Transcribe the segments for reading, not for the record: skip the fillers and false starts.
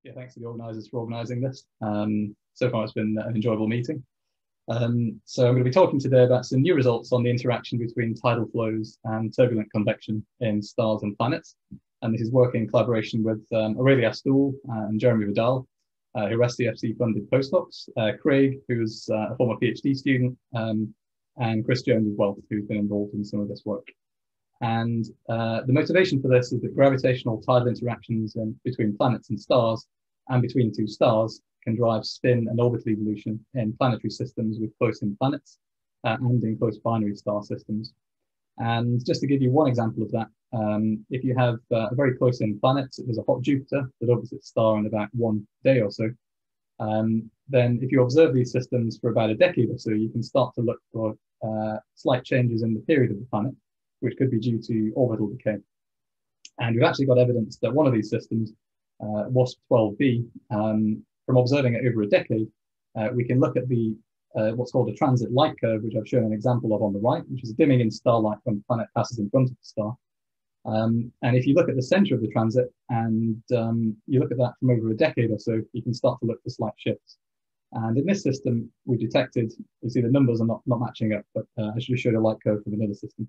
Yeah, thanks to the organisers for organising this. So far, it's been an enjoyable meeting. So I'm going to be talking today about some new results on the interaction between tidal flows and turbulent convection in stars and planets. And this is work in collaboration with Aurelia Stool and Jeremy Vidal, who are SDFC funded postdocs, Craig, who's a former PhD student, and Chris Jones as well, who's been involved in some of this work. And the motivation for this is that gravitational tidal interactions between planets and stars and between two stars can drive spin and orbital evolution in planetary systems with close-in planets and in close binary star systems. And just to give you one example of that, if you have a very close-in planet, there's a hot Jupiter that orbits its star in about 1 day or so, then if you observe these systems for about a decade or so, you can start to look for slight changes in the period of the planet, which could be due to orbital decay. And we've actually got evidence that one of these systems, WASP-12b, from observing it over a decade, we can look at the what's called a transit light curve, which I've shown an example of on the right, which is a dimming in starlight when the planet passes in front of the star. And if you look at the center of the transit and you look at that from over a decade or so, you can start to look for slight shifts. And in this system, we detected, you see the numbers are not matching up, but I should have showed a light curve from another system.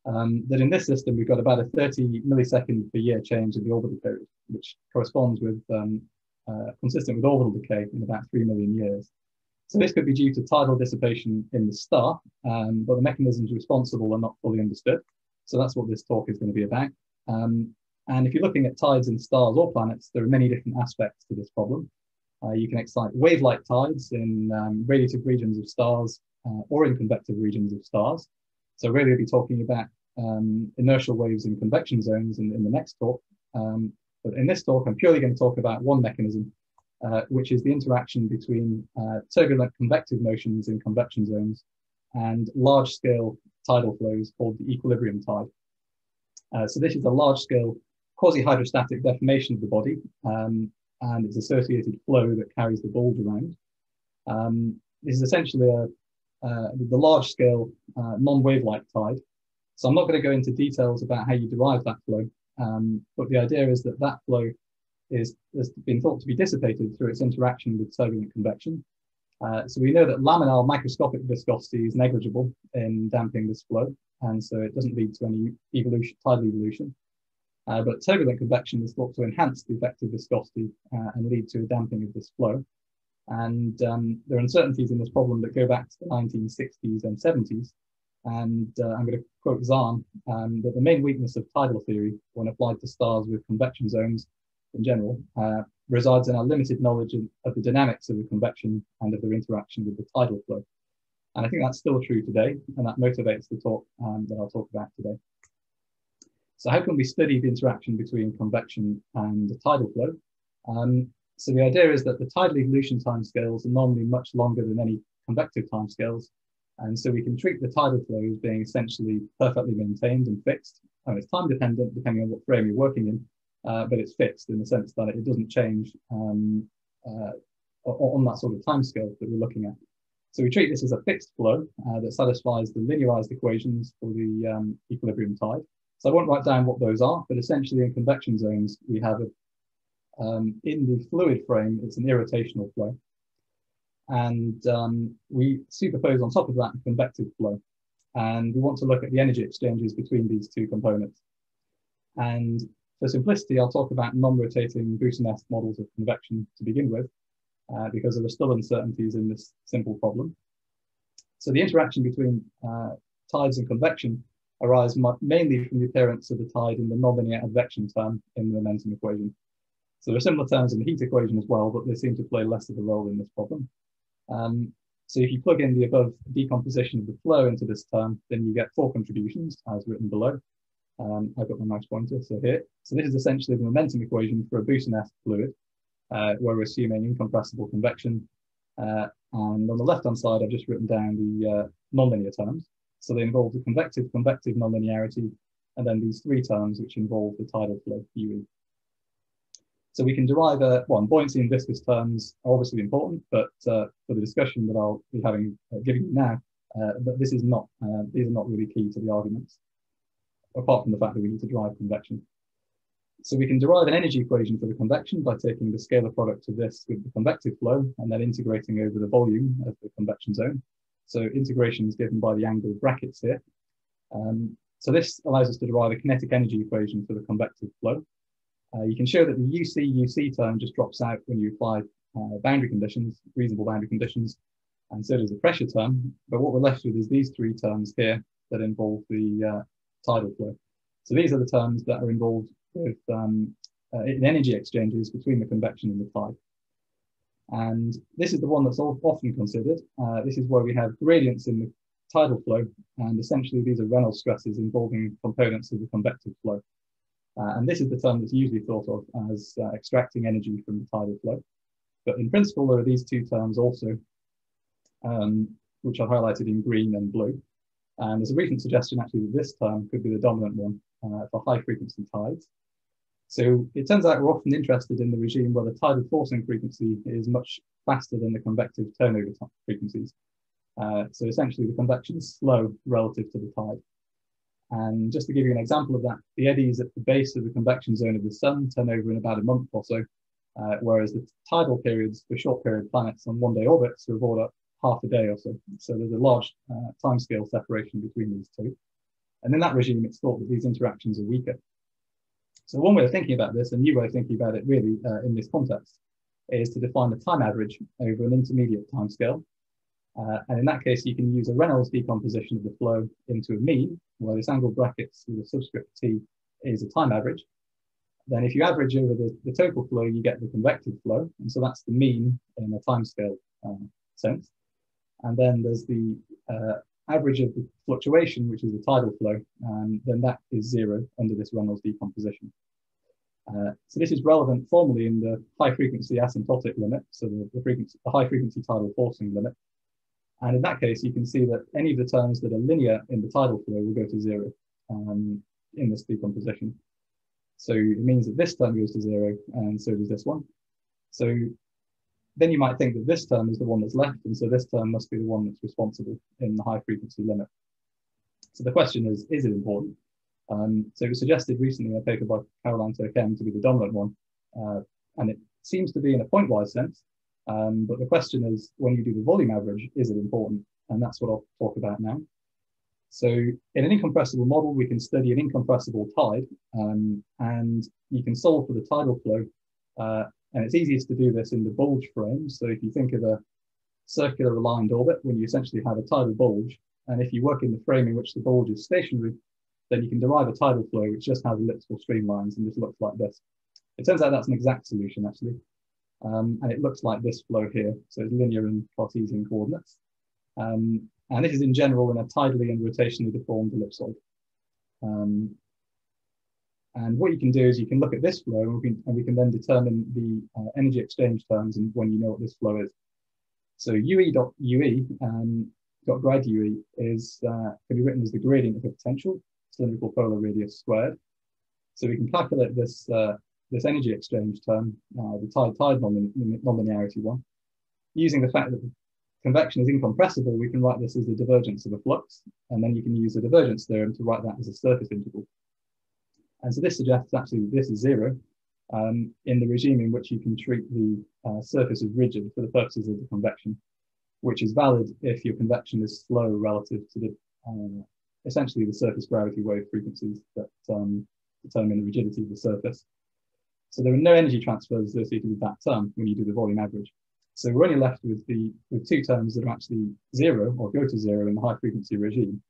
That in this system, we've got about a 30 millisecond per year change in the orbital period, which corresponds with, consistent with orbital decay in about 3 million years. So this could be due to tidal dissipation in the star, but the mechanisms responsible are not fully understood. So that's what this talk is going to be about. And if you're looking at tides in stars or planets, there are many different aspects to this problem. You can excite wave-like tides in radiative regions of stars or in convective regions of stars. So really, we'll be talking about inertial waves in convection zones in the next talk. But in this talk, I'm purely going to talk about one mechanism, which is the interaction between turbulent convective motions in convection zones and large-scale tidal flows called the equilibrium tide. So this is a large-scale quasi-hydrostatic deformation of the body and its associated flow that carries the bulge around. This is essentially the large-scale non-wave-like tide. So I'm not going to go into details about how you derive that flow, but the idea is that that flow has been thought to be dissipated through its interaction with turbulent convection. So we know that laminar microscopic viscosity is negligible in damping this flow, and so it doesn't lead to any tidal evolution. But turbulent convection is thought to enhance the effective viscosity and lead to a damping of this flow. And there are uncertainties in this problem that go back to the 1960s and 70s. And I'm going to quote Zahn, that the main weakness of tidal theory when applied to stars with convection zones in general resides in our limited knowledge of the dynamics of the convection and of their interaction with the tidal flow. And I think that's still true today, and that motivates the talk that I'll talk about today. So how can we study the interaction between convection and the tidal flow? So the idea is that the tidal evolution timescales are normally much longer than any convective timescales. And so we can treat the tidal flow as being essentially perfectly maintained and fixed. And it's time dependent depending on what frame you're working in, but it's fixed in the sense that it doesn't change on that sort of timescale that we're looking at. So we treat this as a fixed flow that satisfies the linearized equations for the equilibrium tide. So I won't write down what those are, but essentially in convection zones, we have in the fluid frame, it's an irrotational flow. And we superpose on top of that a convective flow. And we want to look at the energy exchanges between these two components. And for simplicity, I'll talk about non-rotating Boussinesq models of convection to begin with, because there are still uncertainties in this simple problem. So the interaction between tides and convection arise mainly from the appearance of the tide in the nonlinear advection term in the momentum equation. So there are similar terms in the heat equation as well, but they seem to play less of a role in this problem. So if you plug in the above decomposition of the flow into this term, then you get 4 contributions as written below. I've got my mouse pointer, so here. So this is essentially the momentum equation for a Boussinesq fluid, where we're assuming incompressible convection. And on the left-hand side, I've just written down the nonlinear terms. So they involve the convective nonlinearity, and then these 3 terms which involve the tidal flow, UE. So we can derive buoyancy and viscous terms are obviously important, but for the discussion that I'll be giving you now, these are not really key to the arguments, apart from the fact that we need to derive convection. So we can derive an energy equation for the convection by taking the scalar product of this with the convective flow and then integrating over the volume of the convection zone. So integration is given by the angled brackets here. So this allows us to derive a kinetic energy equation for the convective flow. You can show that the UC term just drops out when you apply boundary conditions, reasonable boundary conditions, and so does the pressure term. But what we're left with is these three terms here that involve the tidal flow. So these are the terms that are involved with in energy exchanges between the convection and the tide. And this is the one that's often considered. This is where we have gradients in the tidal flow, and essentially these are Reynolds stresses involving components of the convective flow. And this is the term that's usually thought of as extracting energy from the tidal flow. But in principle, there are these two terms also, which are highlighted in green and blue. And there's a recent suggestion actually that this term could be the dominant one for high frequency tides. So it turns out we're often interested in the regime where the tidal forcing frequency is much faster than the convective turnover frequencies. So essentially the convection is slow relative to the tide. And just to give you an example of that, the eddies at the base of the convection zone of the sun turn over in about a month or so, whereas the tidal periods for short period planets on one-day orbits are about half a day or so. So there's a large timescale separation between these two. And in that regime, it's thought that these interactions are weaker. So one way of thinking about this, a new way of thinking about it really in this context, is to define the time average over an intermediate timescale. And in that case, you can use a Reynolds decomposition of the flow into a mean, where this angled brackets with a subscript t is a time average. Then if you average over the total flow, you get the convective flow. And so that's the mean in a timescale sense. And then there's the average of the fluctuation, which is the tidal flow, and then that is zero under this Reynolds decomposition. So this is relevant formally in the high frequency asymptotic limit, so the high frequency tidal forcing limit. And in that case, you can see that any of the terms that are linear in the tidal flow will go to zero in this decomposition. So it means that this term goes to zero, and so does this one. So then you might think that this term is the one that's left, and so this term must be the one that's responsible in the high frequency limit. So the question is it important? So it was suggested recently in a paper by Caroline Turkem to be the dominant one, and it seems to be in a pointwise sense, but the question is, when you do the volume average, is it important? And that's what I'll talk about now. So in an incompressible model, we can study an incompressible tide, and you can solve for the tidal flow. And it's easiest to do this in the bulge frame. So if you think of a circular aligned orbit, when you essentially have a tidal bulge, and if you work in the frame in which the bulge is stationary, then you can derive a tidal flow which just has elliptical streamlines and just looks like this. It turns out that's an exact solution actually. And it looks like this flow here. So it's linear in Cartesian coordinates. And this is in general in a tidally and rotationally deformed ellipsoid. And what you can do is you can look at this flow and we can then determine the energy exchange terms and when you know what this flow is. So UE dot grad UE is can be written as the gradient of a potential, cylindrical polar radius squared. So we can calculate this this energy exchange term, the tide nonlinearity one, using the fact that the convection is incompressible. We can write this as the divergence of a flux, and then you can use the divergence theorem to write that as a surface integral. And so this suggests actually this is zero in the regime in which you can treat the surface as rigid for the purposes of the convection, which is valid if your convection is slow relative to the essentially the surface gravity wave frequencies that determine the rigidity of the surface. So there are no energy transfers associated with that term when you do the volume average. So we're only left with two terms that are actually zero or go to zero in the high frequency regime.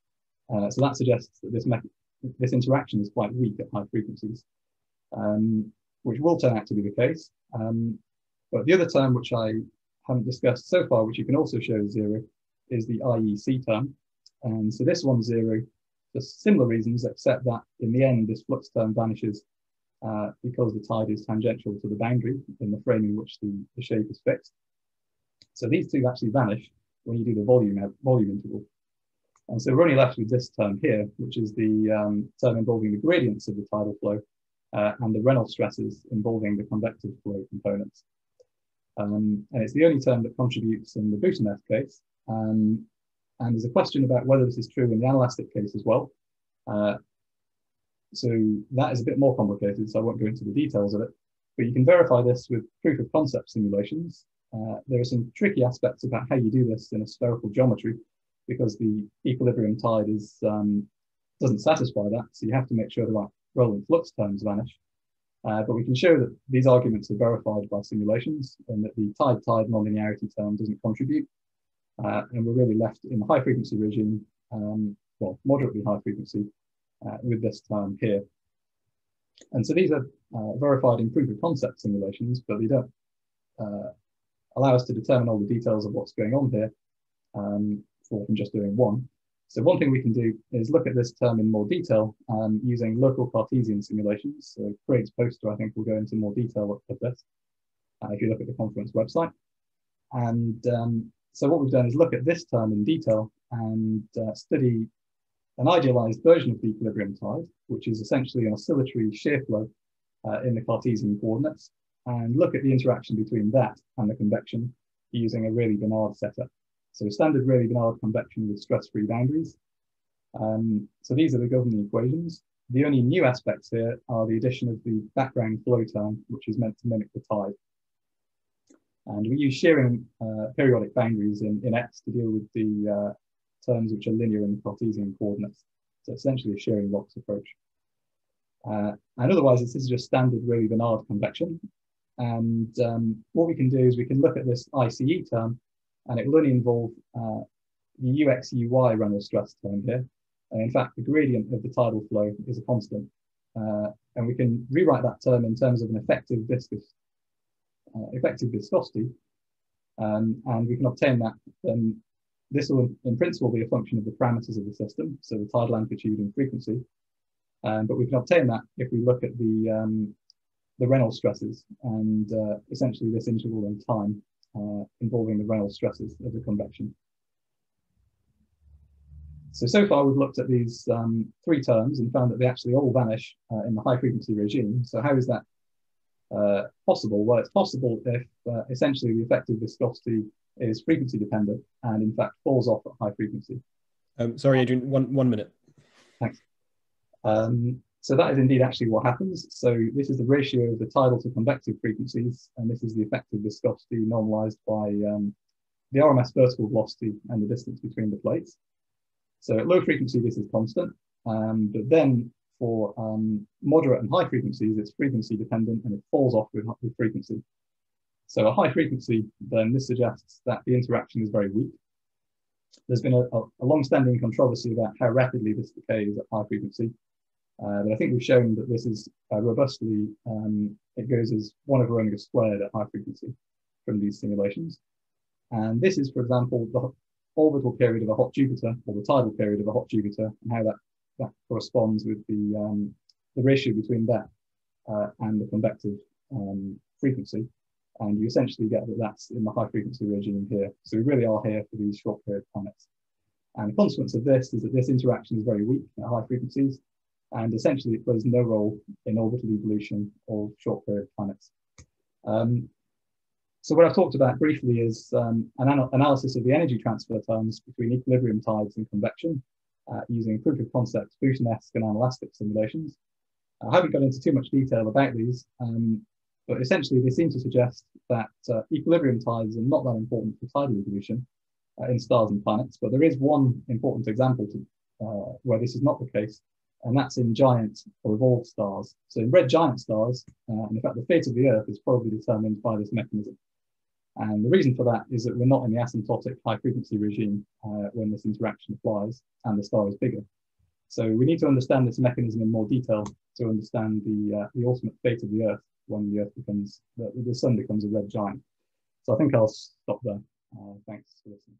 So that suggests that this interaction is quite weak at high frequencies, which will turn out to be the case. But the other term, which I haven't discussed so far, which you can also show as zero, is the IEC term. And so this one's zero for similar reasons, except that in the end, this flux term vanishes because the tide is tangential to the boundary in the frame in which the shape is fixed. So these two actually vanish when you do the volume integral. And so we're only left with this term here, which is the term involving the gradients of the tidal flow and the Reynolds stresses involving the convective flow components. And it's the only term that contributes in the Boussinesq case. And there's a question about whether this is true in the anelastic case as well. So that is a bit more complicated, so I won't go into the details of it, but you can verify this with proof of concept simulations. There are some tricky aspects about how you do this in a spherical geometry, because the equilibrium tide doesn't satisfy that, so you have to make sure the right relevant flux terms vanish. But we can show that these arguments are verified by simulations and that the tide-tide nonlinearity term doesn't contribute. And we're really left in the high frequency regime, well, moderately high frequency, with this term here. And so these are verified in proof of concept simulations, but they don't allow us to determine all the details of what's going on here from just doing one. So one thing we can do is look at this term in more detail using local Cartesian simulations. So Craig's poster, I think, will go into more detail of this if you look at the conference website. And so what we've done is look at this term in detail and study an idealized version of the equilibrium tide, which is essentially an oscillatory shear flow in the Cartesian coordinates, and look at the interaction between that and the convection using a Rayleigh-Benard setup. So standard Rayleigh-Benard convection with stress-free boundaries. So these are the governing equations. The only new aspects here are the addition of the background flow term, which is meant to mimic the tide. And we use shearing periodic boundaries in X to deal with the terms which are linear in the Cartesian coordinates. So essentially a shearing rocks approach. And otherwise, this is just standard Rayleigh-Benard convection. And what we can do is we can look at this ICE term, and it will only involve the UX, UY Reynolds stress term here. And in fact, the gradient of the tidal flow is a constant. And we can rewrite that term in terms of an effective viscosity. And we can obtain that. Then this will, in principle, be a function of the parameters of the system, so the tidal amplitude and frequency. But we can obtain that if we look at the Reynolds stresses and essentially this interval in time involving the Reynolds stresses of the convection. So far we've looked at these three terms and found that they actually all vanish in the high frequency regime. So how is that possible? Well, it's possible if essentially the effective viscosity is frequency dependent and in fact falls off at high frequency. Sorry, Adrian, one minute. Thanks. So that is indeed actually what happens. So this is the ratio of the tidal to convective frequencies, and this is the effective viscosity normalized by the RMS vertical velocity and the distance between the plates. So at low frequency, this is constant, but then for moderate and high frequencies, it's frequency dependent and it falls off with frequency. So at high frequency, then this suggests that the interaction is very weak. There's been a long-standing controversy about how rapidly this decays at high frequency. But I think we've shown that this is robustly, it goes as 1/omega squared at high frequency from these simulations. And this is, for example, the orbital period of a hot Jupiter, or the tidal period of a hot Jupiter, and how that corresponds with the ratio between that and the convective frequency. And you essentially get that that's in the high frequency regime here. So we really are here for these short period planets. And the consequence of this is that this interaction is very weak at high frequencies. And essentially it plays no role in orbital evolution of short period planets. So what I've talked about briefly is an analysis of the energy transfer terms between equilibrium tides and convection using proof of concept Boussinesq and anelastic simulations. I haven't gone into too much detail about these, but essentially they seem to suggest that equilibrium tides are not that important for tidal evolution in stars and planets, but there is one important example where this is not the case, and that's in giant or evolved stars. So in red giant stars, and in fact the fate of the Earth is probably determined by this mechanism. And the reason for that is that we're not in the asymptotic high frequency regime when this interaction applies and the star is bigger. So we need to understand this mechanism in more detail to understand the ultimate fate of the Earth when the Earth becomes, the sun becomes a red giant. So I think I'll stop there. Thanks for listening.